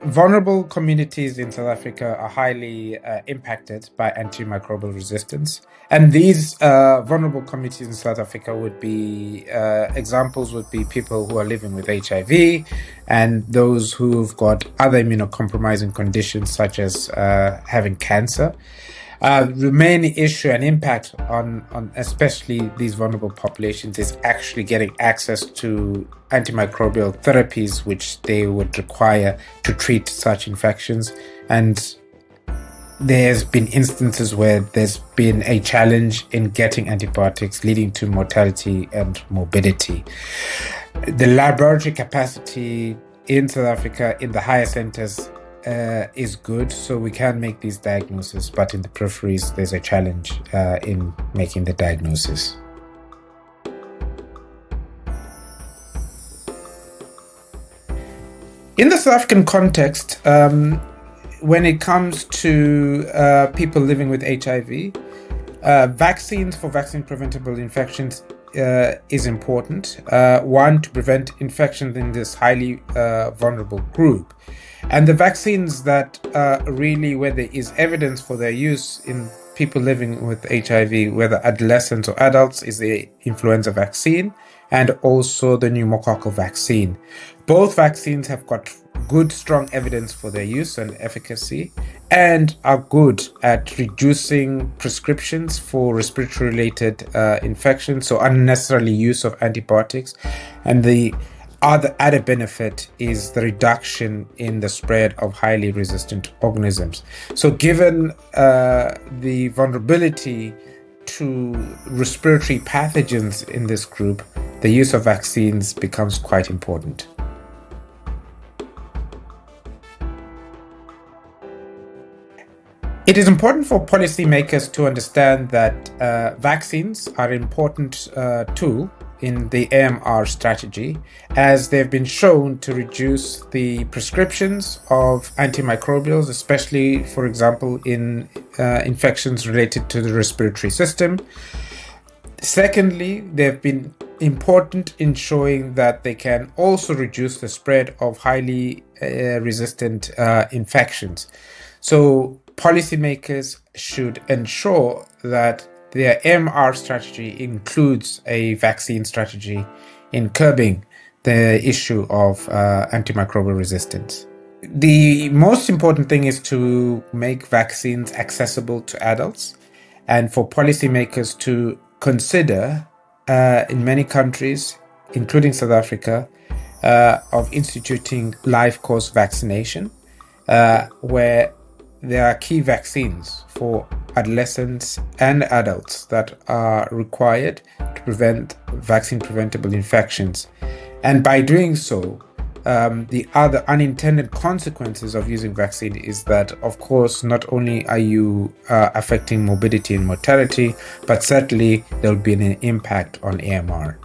Vulnerable communities in South Africa are highly impacted by antimicrobial resistance. And these vulnerable communities in South Africa would be, examples would be people who are living with HIV and those who've got other immunocompromising conditions such as having cancer. The main issue and impact on especially these vulnerable populations is actually getting access to antimicrobial therapies, which they would require to treat such infections. And there's been instances where there's been a challenge in getting antibiotics, leading to mortality and morbidity. The laboratory capacity in South Africa in the higher centers is good, so we can make these diagnoses, but in the peripheries there's a challenge in making the diagnosis. In the South African context, when it comes to people living with HIV, vaccines for vaccine-preventable infections is important. One, to prevent infections in this highly vulnerable group. And the vaccines that really, where there is evidence for their use in people living with HIV, whether adolescents or adults, is the influenza vaccine and also the pneumococcal vaccine. Both vaccines have got good, strong evidence for their use and efficacy and are good at reducing prescriptions for respiratory-related infections, so unnecessarily use of antibiotics. And the other added benefit is the reduction in the spread of highly resistant organisms. So given the vulnerability to respiratory pathogens in this group, the use of vaccines becomes quite important. It is important for policymakers to understand that vaccines are an important tool in the AMR strategy, as they've been shown to reduce the prescriptions of antimicrobials, especially, for example, in infections related to the respiratory system. Secondly, they've been important in showing that they can also reduce the spread of highly resistant infections. So policymakers should ensure that their AMR strategy includes a vaccine strategy in curbing the issue of antimicrobial resistance. The most important thing is to make vaccines accessible to adults and for policymakers to consider, in many countries, including South Africa, of instituting live course vaccination, where there are key vaccines for adolescents and adults that are required to prevent vaccine-preventable infections. And by doing so, the other unintended consequences of using vaccine is that, of course, not only are you affecting morbidity and mortality, but certainly there will be an impact on AMR.